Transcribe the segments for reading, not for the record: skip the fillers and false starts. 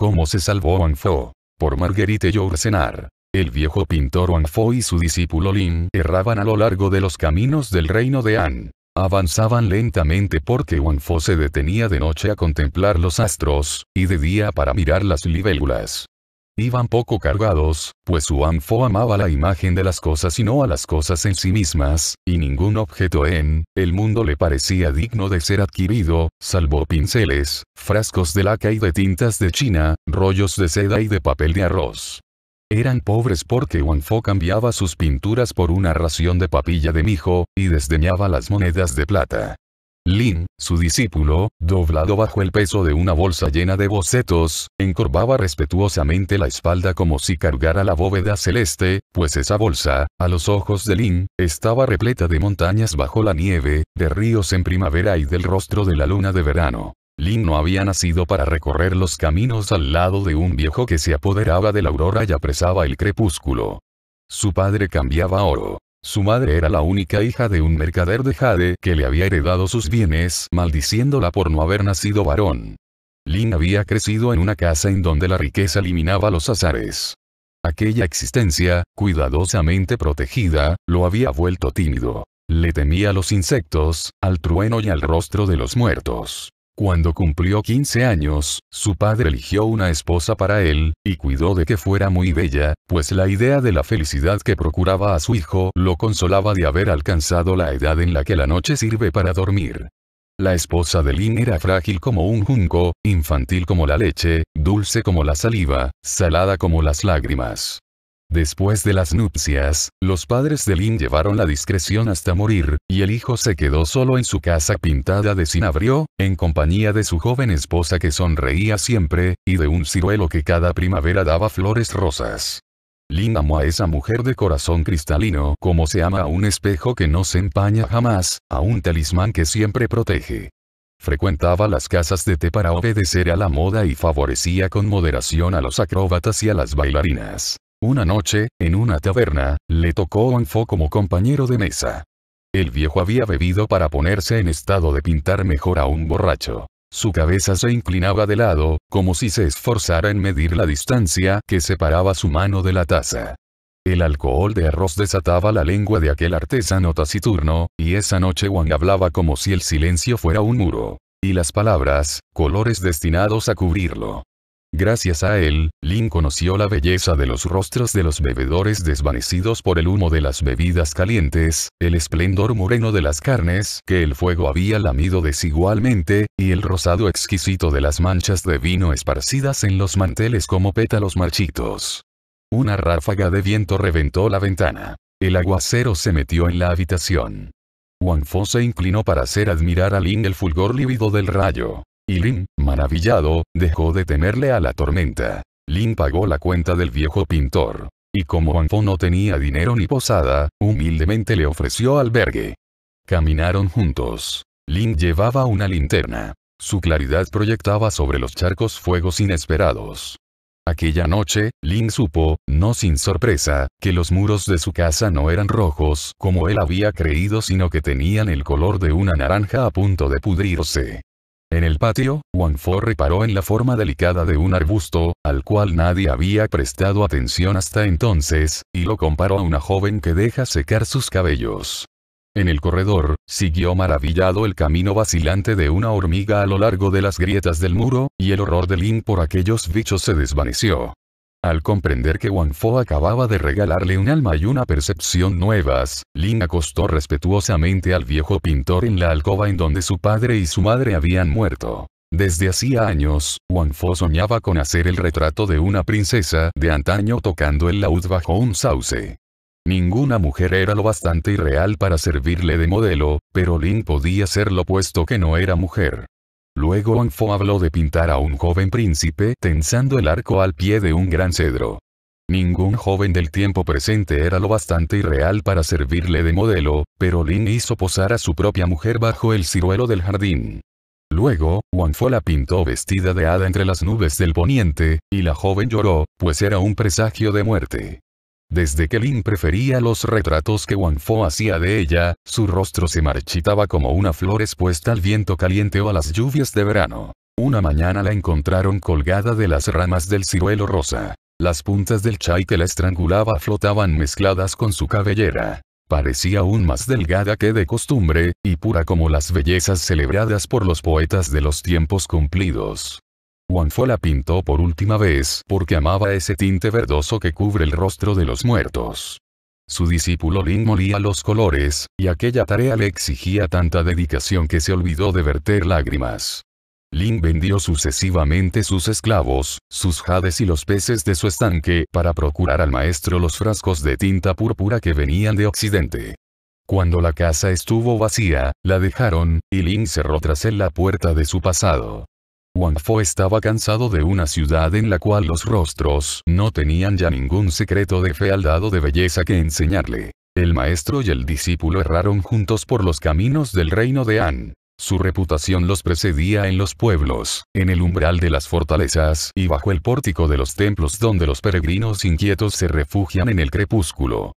¿Cómo se salvó Wang Fo? Por Marguerite Yourcenar. El viejo pintor Wang Fo y su discípulo Lin erraban a lo largo de los caminos del reino de An. Avanzaban lentamente porque Wang Fo se detenía de noche a contemplar los astros, y de día para mirar las libélulas. Iban poco cargados, pues Wang Fo amaba la imagen de las cosas y no a las cosas en sí mismas, y ningún objeto en el mundo le parecía digno de ser adquirido, salvo pinceles, frascos de laca y de tintas de China, rollos de seda y de papel de arroz. Eran pobres porque Wang Fo cambiaba sus pinturas por una ración de papilla de mijo, y desdeñaba las monedas de plata. Lin, su discípulo, doblado bajo el peso de una bolsa llena de bocetos, encorvaba respetuosamente la espalda como si cargara la bóveda celeste, pues esa bolsa, a los ojos de Lin, estaba repleta de montañas bajo la nieve, de ríos en primavera y del rostro de la luna de verano. Lin no había nacido para recorrer los caminos al lado de un viejo que se apoderaba de la aurora y apresaba el crepúsculo. Su padre cambiaba oro. Su madre era la única hija de un mercader de jade que le había heredado sus bienes, maldiciéndola por no haber nacido varón. Lin había crecido en una casa en donde la riqueza eliminaba los azares. Aquella existencia, cuidadosamente protegida, lo había vuelto tímido. Le temía a los insectos, al trueno y al rostro de los muertos. Cuando cumplió 15 años, su padre eligió una esposa para él, y cuidó de que fuera muy bella, pues la idea de la felicidad que procuraba a su hijo lo consolaba de haber alcanzado la edad en la que la noche sirve para dormir. La esposa de Lin era frágil como un junco, infantil como la leche, dulce como la saliva, salada como las lágrimas. Después de las nupcias, los padres de Lin llevaron la discreción hasta morir, y el hijo se quedó solo en su casa pintada de cinabrio, en compañía de su joven esposa que sonreía siempre, y de un ciruelo que cada primavera daba flores rosas. Lin amó a esa mujer de corazón cristalino como se ama a un espejo que no se empaña jamás, a un talismán que siempre protege. Frecuentaba las casas de té para obedecer a la moda y favorecía con moderación a los acróbatas y a las bailarinas. Una noche, en una taberna, le tocó Wang Fo como compañero de mesa. El viejo había bebido para ponerse en estado de pintar mejor a un borracho. Su cabeza se inclinaba de lado, como si se esforzara en medir la distancia que separaba su mano de la taza. El alcohol de arroz desataba la lengua de aquel artesano taciturno, y esa noche Wang hablaba como si el silencio fuera un muro, y las palabras, colores destinados a cubrirlo. Gracias a él, Lin conoció la belleza de los rostros de los bebedores desvanecidos por el humo de las bebidas calientes, el esplendor moreno de las carnes que el fuego había lamido desigualmente, y el rosado exquisito de las manchas de vino esparcidas en los manteles como pétalos marchitos. Una ráfaga de viento reventó la ventana. El aguacero se metió en la habitación. Wang Fo se inclinó para hacer admirar a Lin el fulgor lívido del rayo. Y Lin, maravillado, dejó de temerle a la tormenta. Lin pagó la cuenta del viejo pintor. Y como Wang Fo no tenía dinero ni posada, humildemente le ofreció albergue. Caminaron juntos. Lin llevaba una linterna. Su claridad proyectaba sobre los charcos fuegos inesperados. Aquella noche, Lin supo, no sin sorpresa, que los muros de su casa no eran rojos como él había creído sino que tenían el color de una naranja a punto de pudrirse. En el patio, Wang Fo reparó en la forma delicada de un arbusto, al cual nadie había prestado atención hasta entonces, y lo comparó a una joven que deja secar sus cabellos. En el corredor, siguió maravillado el camino vacilante de una hormiga a lo largo de las grietas del muro, y el horror de Lin por aquellos bichos se desvaneció. Al comprender que Wang Fo acababa de regalarle un alma y una percepción nuevas, Lin acostó respetuosamente al viejo pintor en la alcoba en donde su padre y su madre habían muerto. Desde hacía años, Wang Fo soñaba con hacer el retrato de una princesa de antaño tocando el laúd bajo un sauce. Ninguna mujer era lo bastante irreal para servirle de modelo, pero Lin podía serlo puesto que no era mujer. Luego Wang Fo habló de pintar a un joven príncipe tensando el arco al pie de un gran cedro. Ningún joven del tiempo presente era lo bastante irreal para servirle de modelo, pero Lin hizo posar a su propia mujer bajo el ciruelo del jardín. Luego, Wang Fo la pintó vestida de hada entre las nubes del poniente, y la joven lloró, pues era un presagio de muerte. Desde que Lin prefería los retratos que Wang Fo hacía de ella, su rostro se marchitaba como una flor expuesta al viento caliente o a las lluvias de verano. Una mañana la encontraron colgada de las ramas del ciruelo rosa. Las puntas del chai que la estrangulaba flotaban mezcladas con su cabellera. Parecía aún más delgada que de costumbre, y pura como las bellezas celebradas por los poetas de los tiempos cumplidos. Wang Fo la pintó por última vez porque amaba ese tinte verdoso que cubre el rostro de los muertos. Su discípulo Lin molía los colores, y aquella tarea le exigía tanta dedicación que se olvidó de verter lágrimas. Lin vendió sucesivamente sus esclavos, sus jades y los peces de su estanque para procurar al maestro los frascos de tinta púrpura que venían de Occidente. Cuando la casa estuvo vacía, la dejaron, y Lin cerró tras él la puerta de su pasado. Wang Fo estaba cansado de una ciudad en la cual los rostros no tenían ya ningún secreto de fealdad o de belleza que enseñarle. El maestro y el discípulo erraron juntos por los caminos del reino de An. Su reputación los precedía en los pueblos, en el umbral de las fortalezas y bajo el pórtico de los templos donde los peregrinos inquietos se refugian en el crepúsculo.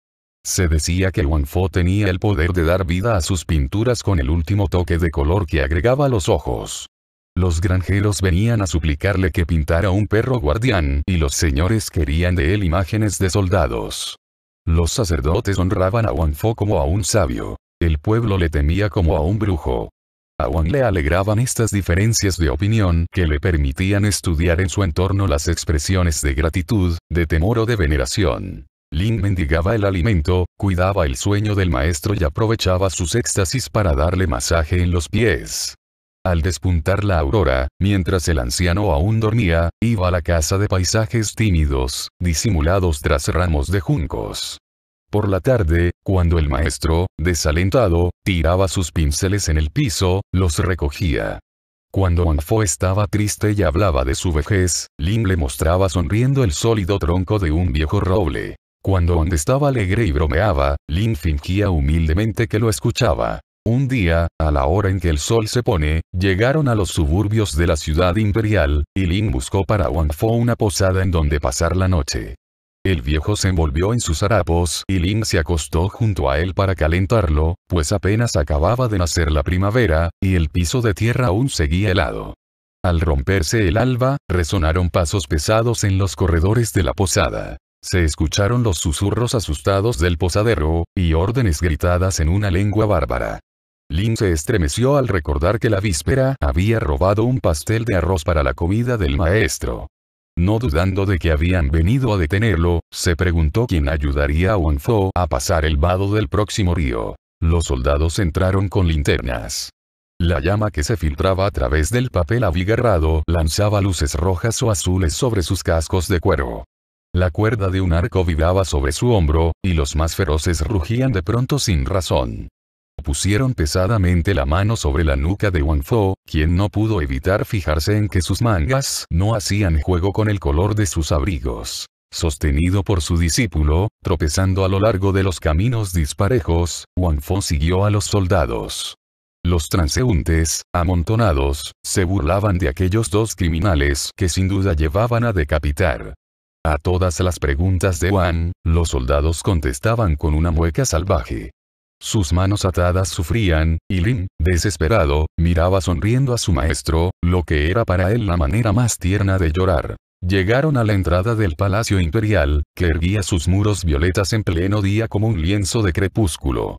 Se decía que Wang Fo tenía el poder de dar vida a sus pinturas con el último toque de color que agregaba a los ojos. Los granjeros venían a suplicarle que pintara un perro guardián, y los señores querían de él imágenes de soldados. Los sacerdotes honraban a Wang Fo como a un sabio. El pueblo le temía como a un brujo. A Wang le alegraban estas diferencias de opinión que le permitían estudiar en su entorno las expresiones de gratitud, de temor o de veneración. Lin mendigaba el alimento, cuidaba el sueño del maestro y aprovechaba sus éxtasis para darle masaje en los pies. Al despuntar la aurora, mientras el anciano aún dormía, iba a la casa de paisajes tímidos, disimulados tras ramos de juncos. Por la tarde, cuando el maestro, desalentado, tiraba sus pinceles en el piso, los recogía. Cuando Wang Fo estaba triste y hablaba de su vejez, Lin le mostraba sonriendo el sólido tronco de un viejo roble. Cuando Wang estaba alegre y bromeaba, Lin fingía humildemente que lo escuchaba. Un día, a la hora en que el sol se pone, llegaron a los suburbios de la ciudad imperial, y Lin buscó para Wang Fo una posada en donde pasar la noche. El viejo se envolvió en sus harapos y Lin se acostó junto a él para calentarlo, pues apenas acababa de nacer la primavera, y el piso de tierra aún seguía helado. Al romperse el alba, resonaron pasos pesados en los corredores de la posada. Se escucharon los susurros asustados del posadero, y órdenes gritadas en una lengua bárbara. Lin se estremeció al recordar que la víspera había robado un pastel de arroz para la comida del maestro. No dudando de que habían venido a detenerlo, se preguntó quién ayudaría a Wang Fo a pasar el vado del próximo río. Los soldados entraron con linternas. La llama que se filtraba a través del papel abigarrado lanzaba luces rojas o azules sobre sus cascos de cuero. La cuerda de un arco vibraba sobre su hombro, y los más feroces rugían de pronto sin razón. Pusieron pesadamente la mano sobre la nuca de Wang Fo, quien no pudo evitar fijarse en que sus mangas no hacían juego con el color de sus abrigos. Sostenido por su discípulo, tropezando a lo largo de los caminos disparejos, Wang Fo siguió a los soldados. Los transeúntes, amontonados, se burlaban de aquellos dos criminales que sin duda llevaban a decapitar. A todas las preguntas de Wang, los soldados contestaban con una mueca salvaje. Sus manos atadas sufrían, y Lin, desesperado, miraba sonriendo a su maestro, lo que era para él la manera más tierna de llorar. Llegaron a la entrada del Palacio Imperial, que erguía sus muros violetas en pleno día como un lienzo de crepúsculo.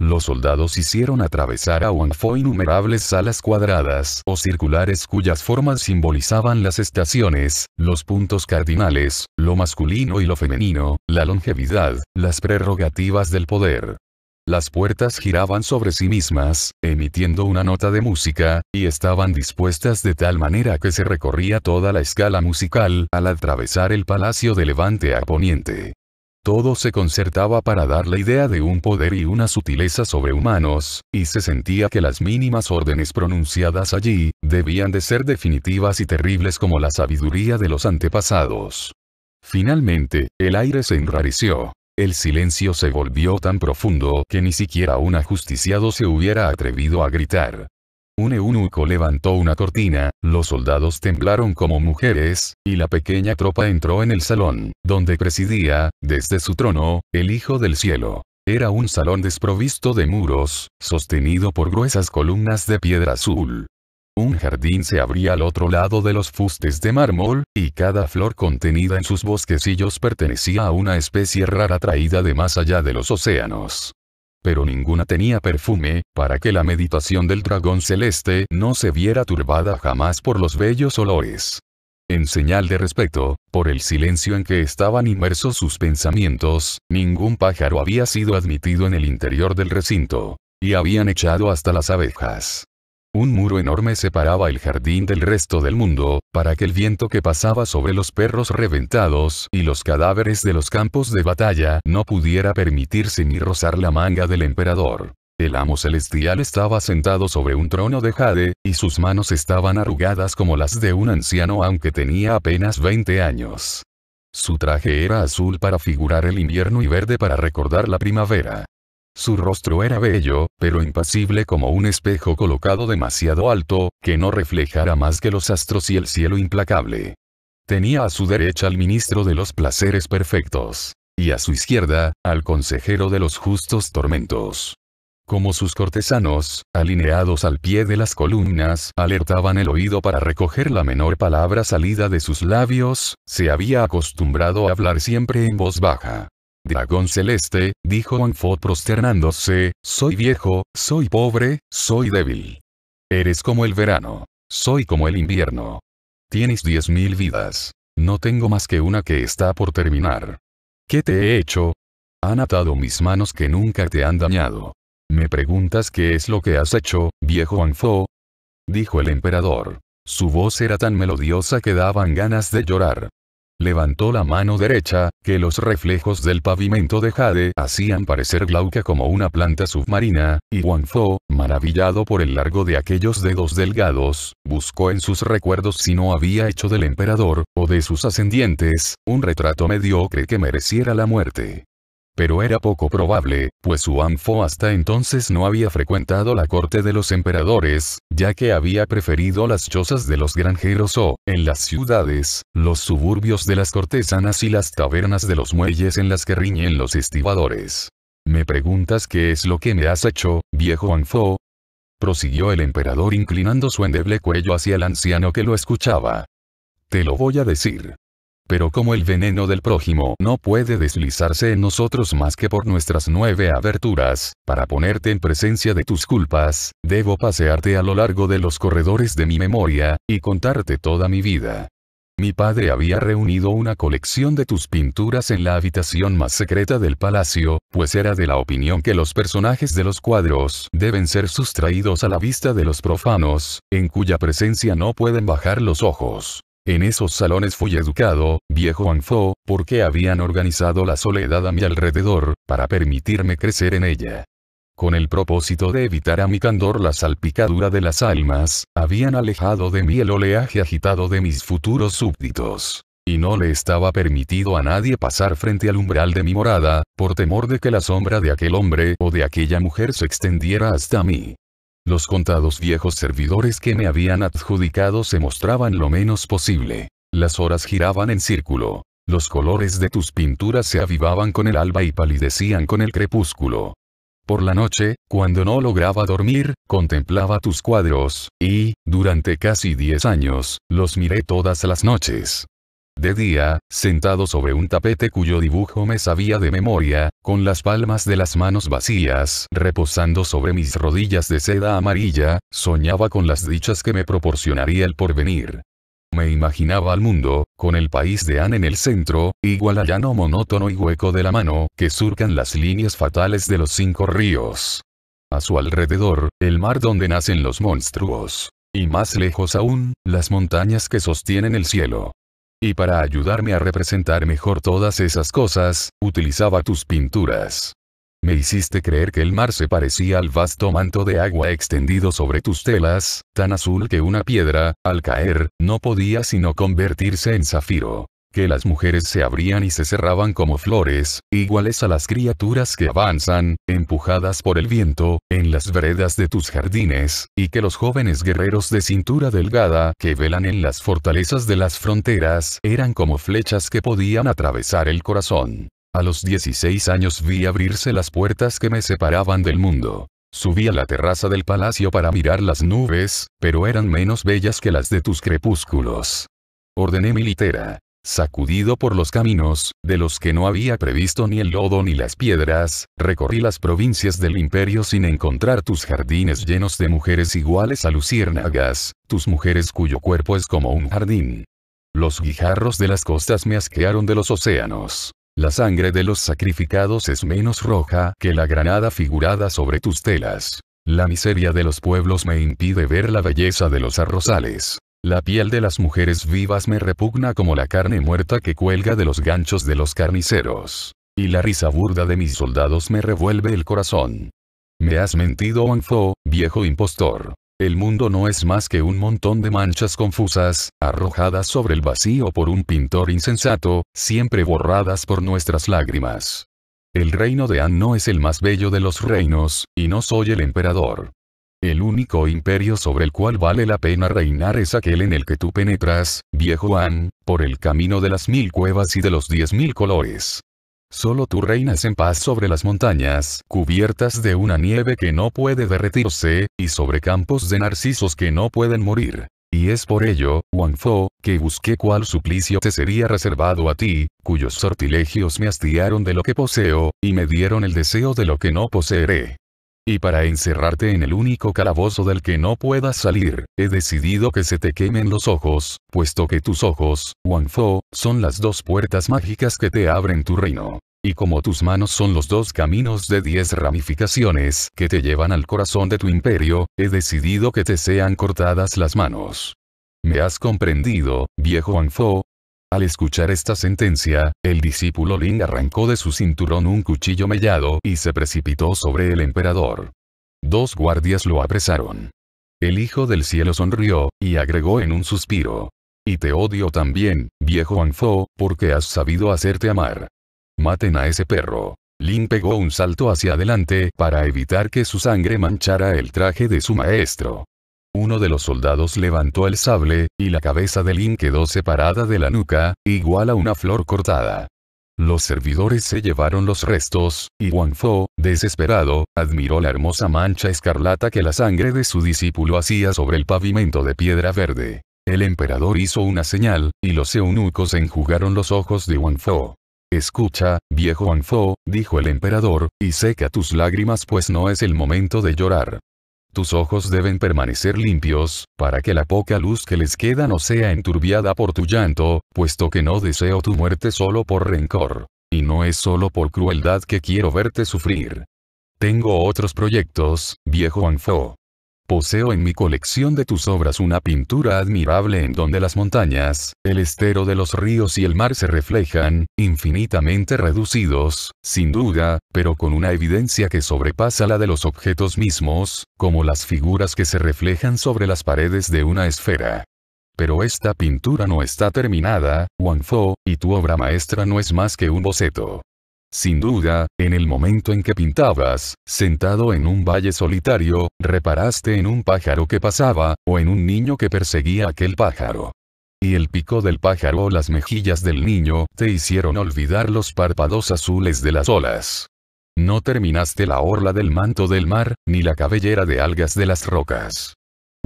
Los soldados hicieron atravesar a Wang Fo innumerables salas cuadradas o circulares cuyas formas simbolizaban las estaciones, los puntos cardinales, lo masculino y lo femenino, la longevidad, las prerrogativas del poder. Las puertas giraban sobre sí mismas, emitiendo una nota de música, y estaban dispuestas de tal manera que se recorría toda la escala musical al atravesar el palacio de levante a poniente. Todo se concertaba para dar la idea de un poder y una sutileza sobrehumanos, y se sentía que las mínimas órdenes pronunciadas allí, debían de ser definitivas y terribles como la sabiduría de los antepasados. Finalmente, el aire se enrareció. El silencio se volvió tan profundo que ni siquiera un ajusticiado se hubiera atrevido a gritar. Un eunuco levantó una cortina, los soldados temblaron como mujeres, y la pequeña tropa entró en el salón, donde presidía, desde su trono, el Hijo del Cielo. Era un salón desprovisto de muros, sostenido por gruesas columnas de piedra azul. Un jardín se abría al otro lado de los fustes de mármol, y cada flor contenida en sus bosquecillos pertenecía a una especie rara traída de más allá de los océanos. Pero ninguna tenía perfume, para que la meditación del dragón celeste no se viera turbada jamás por los bellos olores. En señal de respeto, por el silencio en que estaban inmersos sus pensamientos, ningún pájaro había sido admitido en el interior del recinto. Y habían echado hasta las abejas. Un muro enorme separaba el jardín del resto del mundo, para que el viento que pasaba sobre los perros reventados y los cadáveres de los campos de batalla no pudiera permitirse ni rozar la manga del emperador. El amo celestial estaba sentado sobre un trono de jade, y sus manos estaban arrugadas como las de un anciano aunque tenía apenas 20 años. Su traje era azul para figurar el invierno y verde para recordar la primavera. Su rostro era bello, pero impasible como un espejo colocado demasiado alto, que no reflejara más que los astros y el cielo implacable. Tenía a su derecha al ministro de los placeres perfectos, y a su izquierda, al consejero de los justos tormentos. Como sus cortesanos, alineados al pie de las columnas, alertaban el oído para recoger la menor palabra salida de sus labios, se había acostumbrado a hablar siempre en voz baja. Dragón celeste, dijo Wang Fo prosternándose, soy viejo, soy pobre, soy débil. Eres como el verano. Soy como el invierno. Tienes 10.000 vidas. No tengo más que una que está por terminar. ¿Qué te he hecho? Han atado mis manos que nunca te han dañado. ¿Me preguntas qué es lo que has hecho, viejo Wang Fo? Dijo el emperador. Su voz era tan melodiosa que daban ganas de llorar. Levantó la mano derecha, que los reflejos del pavimento de jade hacían parecer glauca como una planta submarina, y Wang Fo, maravillado por el largo de aquellos dedos delgados, buscó en sus recuerdos si no había hecho del emperador, o de sus ascendientes, un retrato mediocre que mereciera la muerte. Pero era poco probable, pues Wang Fo hasta entonces no había frecuentado la corte de los emperadores, ya que había preferido las chozas de los granjeros o, en las ciudades, los suburbios de las cortesanas y las tabernas de los muelles en las que riñen los estibadores. ¿Me preguntas qué es lo que me has hecho, viejo Wang Fo? Prosiguió el emperador inclinando su endeble cuello hacia el anciano que lo escuchaba. Te lo voy a decir. Pero como el veneno del prójimo no puede deslizarse en nosotros más que por nuestras 9 aberturas, para ponerte en presencia de tus culpas, debo pasearte a lo largo de los corredores de mi memoria, y contarte toda mi vida. Mi padre había reunido una colección de tus pinturas en la habitación más secreta del palacio, pues era de la opinión que los personajes de los cuadros deben ser sustraídos a la vista de los profanos, en cuya presencia no pueden bajar los ojos. En esos salones fui educado, viejo Wang Fo, porque habían organizado la soledad a mi alrededor, para permitirme crecer en ella. Con el propósito de evitar a mi candor la salpicadura de las almas, habían alejado de mí el oleaje agitado de mis futuros súbditos. Y no le estaba permitido a nadie pasar frente al umbral de mi morada, por temor de que la sombra de aquel hombre o de aquella mujer se extendiera hasta mí. Los contados viejos servidores que me habían adjudicado se mostraban lo menos posible. Las horas giraban en círculo. Los colores de tus pinturas se avivaban con el alba y palidecían con el crepúsculo. Por la noche, cuando no lograba dormir, contemplaba tus cuadros, y, durante casi 10 años, los miré todas las noches. De día, sentado sobre un tapete cuyo dibujo me sabía de memoria, con las palmas de las manos vacías, reposando sobre mis rodillas de seda amarilla, soñaba con las dichas que me proporcionaría el porvenir. Me imaginaba al mundo, con el país de An en el centro, igual al llano monótono y hueco de la mano, que surcan las líneas fatales de los 5 ríos. A su alrededor, el mar donde nacen los monstruos. Y más lejos aún, las montañas que sostienen el cielo. Y para ayudarme a representar mejor todas esas cosas, utilizaba tus pinturas. Me hiciste creer que el mar se parecía al vasto manto de agua extendido sobre tus telas, tan azul que una piedra, al caer, no podía sino convertirse en zafiro. Que las mujeres se abrían y se cerraban como flores, iguales a las criaturas que avanzan, empujadas por el viento, en las veredas de tus jardines, y que los jóvenes guerreros de cintura delgada que velan en las fortalezas de las fronteras eran como flechas que podían atravesar el corazón. A los 16 años vi abrirse las puertas que me separaban del mundo. Subí a la terraza del palacio para mirar las nubes, pero eran menos bellas que las de tus crepúsculos. Ordené mi litera. Sacudido por los caminos, de los que no había previsto ni el lodo ni las piedras, recorrí las provincias del imperio sin encontrar tus jardines llenos de mujeres iguales a luciérnagas, tus mujeres cuyo cuerpo es como un jardín. Los guijarros de las costas me asquearon de los océanos. La sangre de los sacrificados es menos roja que la granada figurada sobre tus telas. La miseria de los pueblos me impide ver la belleza de los arrozales. La piel de las mujeres vivas me repugna como la carne muerta que cuelga de los ganchos de los carniceros. Y la risa burda de mis soldados me revuelve el corazón. Me has mentido, Wang Fo, viejo impostor. El mundo no es más que un montón de manchas confusas, arrojadas sobre el vacío por un pintor insensato, siempre borradas por nuestras lágrimas. El reino de An no es el más bello de los reinos, y no soy el emperador. El único imperio sobre el cual vale la pena reinar es aquel en el que tú penetras, viejo An, por el camino de las 1000 cuevas y de los 10.000 colores. Solo tú reinas en paz sobre las montañas, cubiertas de una nieve que no puede derretirse, y sobre campos de narcisos que no pueden morir. Y es por ello, Wang Fo, que busqué cuál suplicio te sería reservado a ti, cuyos sortilegios me hastiaron de lo que poseo, y me dieron el deseo de lo que no poseeré. Y para encerrarte en el único calabozo del que no puedas salir, he decidido que se te quemen los ojos, puesto que tus ojos, Wang Fo, son las 2 puertas mágicas que te abren tu reino. Y como tus manos son los 2 caminos de 10 ramificaciones que te llevan al corazón de tu imperio, he decidido que te sean cortadas las manos. ¿Me has comprendido, viejo Wang Fo? Al escuchar esta sentencia, el discípulo Lin arrancó de su cinturón un cuchillo mellado y se precipitó sobre el emperador. 2 guardias lo apresaron. El Hijo del Cielo sonrió, y agregó en un suspiro. Y te odio también, viejo Wang Fo, porque has sabido hacerte amar. Maten a ese perro. Lin pegó un salto hacia adelante para evitar que su sangre manchara el traje de su maestro. Uno de los soldados levantó el sable, y la cabeza de Lin quedó separada de la nuca, igual a una flor cortada. Los servidores se llevaron los restos, y Wang Fo, desesperado, admiró la hermosa mancha escarlata que la sangre de su discípulo hacía sobre el pavimento de piedra verde. El emperador hizo una señal, y los eunucos enjugaron los ojos de Wang Fo. Escucha, viejo Wang Fo, dijo el emperador, y seca tus lágrimas pues no es el momento de llorar. Tus ojos deben permanecer limpios, para que la poca luz que les queda no sea enturbiada por tu llanto, puesto que no deseo tu muerte solo por rencor. Y no es solo por crueldad que quiero verte sufrir. Tengo otros proyectos, viejo Wang Fo. Poseo en mi colección de tus obras una pintura admirable en donde las montañas, el estero de los ríos y el mar se reflejan, infinitamente reducidos, sin duda, pero con una evidencia que sobrepasa la de los objetos mismos, como las figuras que se reflejan sobre las paredes de una esfera. Pero esta pintura no está terminada, Wang Fo, y tu obra maestra no es más que un boceto. Sin duda, en el momento en que pintabas, sentado en un valle solitario, reparaste en un pájaro que pasaba, o en un niño que perseguía a aquel pájaro. Y el pico del pájaro o las mejillas del niño te hicieron olvidar los párpados azules de las olas. No terminaste la orla del manto del mar, ni la cabellera de algas de las rocas.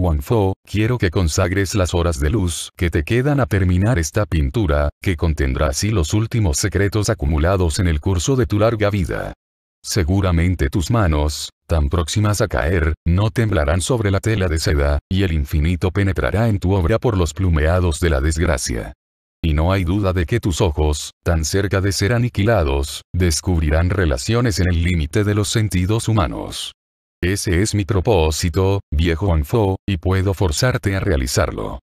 Wang Fo, quiero que consagres las horas de luz que te quedan a terminar esta pintura, que contendrá así los últimos secretos acumulados en el curso de tu larga vida. Seguramente tus manos, tan próximas a caer, no temblarán sobre la tela de seda, y el infinito penetrará en tu obra por los plumeados de la desgracia. Y no hay duda de que tus ojos, tan cerca de ser aniquilados, descubrirán relaciones en el límite de los sentidos humanos. Ese es mi propósito, viejo Wang Fo, y puedo forzarte a realizarlo.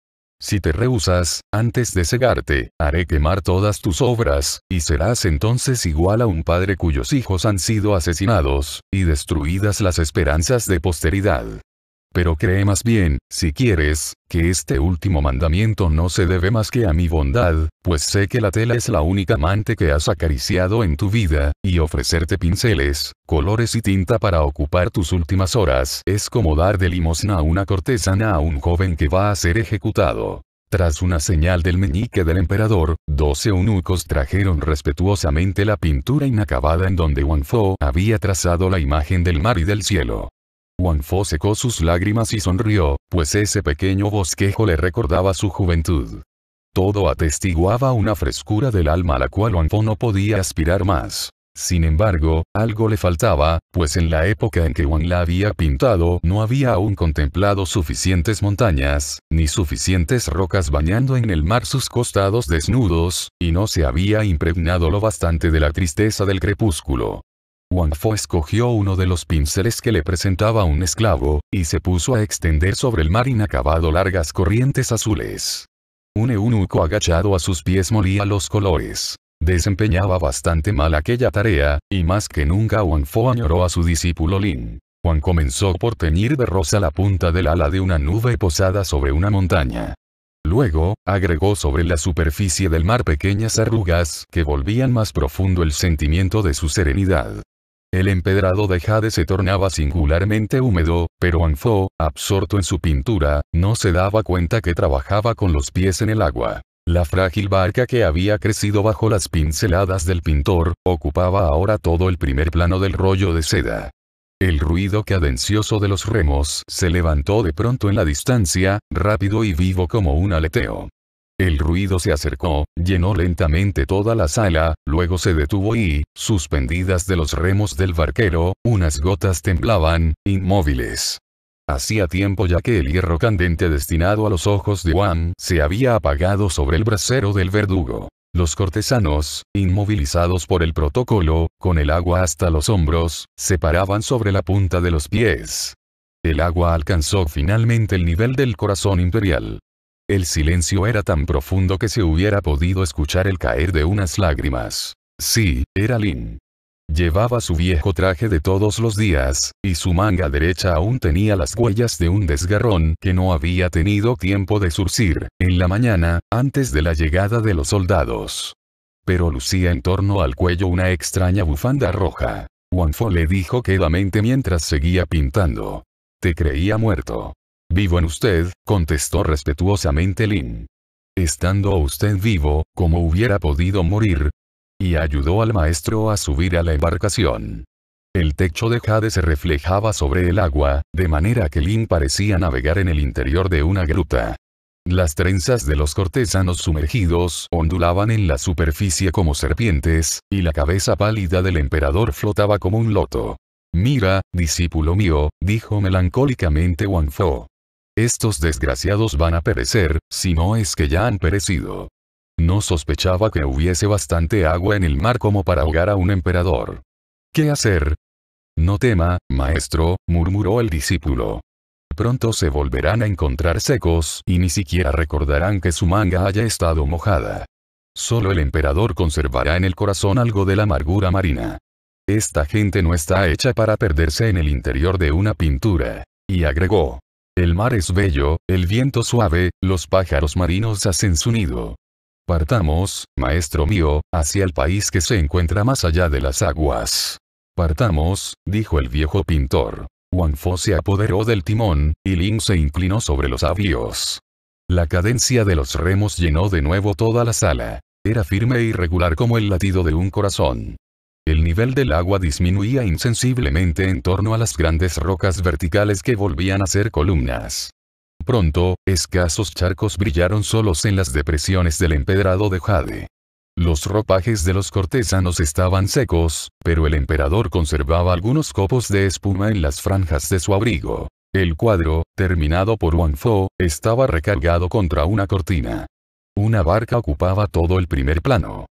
Si te rehusas, antes de cegarte, haré quemar todas tus obras, y serás entonces igual a un padre cuyos hijos han sido asesinados, y destruidas las esperanzas de posteridad. Pero cree más bien, si quieres, que este último mandamiento no se debe más que a mi bondad, pues sé que la tela es la única amante que has acariciado en tu vida, y ofrecerte pinceles, colores y tinta para ocupar tus últimas horas es como dar de limosna a una cortesana a un joven que va a ser ejecutado. Tras una señal del meñique del emperador, 12 eunucos trajeron respetuosamente la pintura inacabada en donde Wang Fo había trazado la imagen del mar y del cielo. Wang Fo secó sus lágrimas y sonrió, pues ese pequeño bosquejo le recordaba su juventud. Todo atestiguaba una frescura del alma a la cual Wang Fo no podía aspirar más. Sin embargo, algo le faltaba, pues en la época en que Wang la había pintado no había aún contemplado suficientes montañas, ni suficientes rocas bañando en el mar sus costados desnudos, y no se había impregnado lo bastante de la tristeza del crepúsculo. Wang Fo escogió uno de los pinceles que le presentaba un esclavo, y se puso a extender sobre el mar inacabado largas corrientes azules. Un eunuco agachado a sus pies molía los colores. Desempeñaba bastante mal aquella tarea, y más que nunca Wang Fo añoró a su discípulo Lin. Wang comenzó por teñir de rosa la punta del ala de una nube posada sobre una montaña. Luego, agregó sobre la superficie del mar pequeñas arrugas que volvían más profundo el sentimiento de su serenidad. El empedrado de jade se tornaba singularmente húmedo, pero Wang Fo, absorto en su pintura, no se daba cuenta que trabajaba con los pies en el agua. La frágil barca que había crecido bajo las pinceladas del pintor, ocupaba ahora todo el primer plano del rollo de seda. El ruido cadencioso de los remos se levantó de pronto en la distancia, rápido y vivo como un aleteo. El ruido se acercó, llenó lentamente toda la sala, luego se detuvo y, suspendidas de los remos del barquero, unas gotas temblaban, inmóviles. Hacía tiempo ya que el hierro candente destinado a los ojos de Wang se había apagado sobre el brasero del verdugo. Los cortesanos, inmovilizados por el protocolo, con el agua hasta los hombros, se paraban sobre la punta de los pies. El agua alcanzó finalmente el nivel del corazón imperial. El silencio era tan profundo que se hubiera podido escuchar el caer de unas lágrimas. Sí, era Lin. Llevaba su viejo traje de todos los días, y su manga derecha aún tenía las huellas de un desgarrón que no había tenido tiempo de zurcir, en la mañana, antes de la llegada de los soldados. Pero lucía en torno al cuello una extraña bufanda roja. Wang Fo le dijo quedamente mientras seguía pintando. Te creía muerto. Vivo en usted, contestó respetuosamente Lin. Estando usted vivo, ¿cómo hubiera podido morir? Y ayudó al maestro a subir a la embarcación. El techo de jade se reflejaba sobre el agua, de manera que Lin parecía navegar en el interior de una gruta. Las trenzas de los cortesanos sumergidos ondulaban en la superficie como serpientes, y la cabeza pálida del emperador flotaba como un loto. Mira, discípulo mío, dijo melancólicamente Wang Fo. Estos desgraciados van a perecer, si no es que ya han perecido. No sospechaba que hubiese bastante agua en el mar como para ahogar a un emperador. ¿Qué hacer? No tema, maestro, murmuró el discípulo. Pronto se volverán a encontrar secos y ni siquiera recordarán que su manga haya estado mojada. Solo el emperador conservará en el corazón algo de la amargura marina. Esta gente no está hecha para perderse en el interior de una pintura. Y agregó. El mar es bello, el viento suave, los pájaros marinos hacen su nido. Partamos, maestro mío, hacia el país que se encuentra más allá de las aguas. Partamos, dijo el viejo pintor. Wang Fo se apoderó del timón, y Lin se inclinó sobre los avíos. La cadencia de los remos llenó de nuevo toda la sala. Era firme e irregular como el latido de un corazón. El nivel del agua disminuía insensiblemente en torno a las grandes rocas verticales que volvían a ser columnas. Pronto, escasos charcos brillaron solos en las depresiones del empedrado de jade. Los ropajes de los cortesanos estaban secos, pero el emperador conservaba algunos copos de espuma en las franjas de su abrigo. El cuadro, terminado por Wang Fo, estaba recargado contra una cortina. Una barca ocupaba todo el primer plano.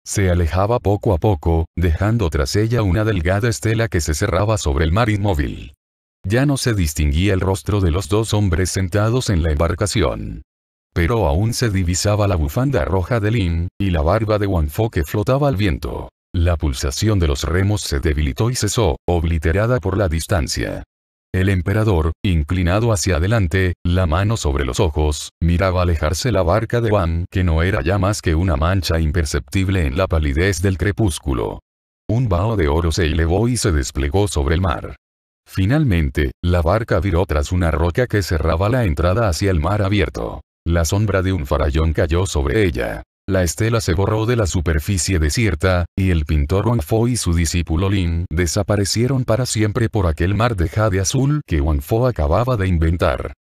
Se alejaba poco a poco, dejando tras ella una delgada estela que se cerraba sobre el mar inmóvil. Ya no se distinguía el rostro de los dos hombres sentados en la embarcación. Pero aún se divisaba la bufanda roja de Lin, y la barba de Wang Fo que flotaba al viento. La pulsación de los remos se debilitó y cesó, obliterada por la distancia. El emperador, inclinado hacia adelante, la mano sobre los ojos, miraba alejarse la barca de Wang que no era ya más que una mancha imperceptible en la palidez del crepúsculo. Un vaho de oro se elevó y se desplegó sobre el mar. Finalmente, la barca viró tras una roca que cerraba la entrada hacia el mar abierto. La sombra de un farallón cayó sobre ella. La estela se borró de la superficie desierta, y el pintor Wang Fo y su discípulo Lin desaparecieron para siempre por aquel mar de jade azul que Wang Fo acababa de inventar.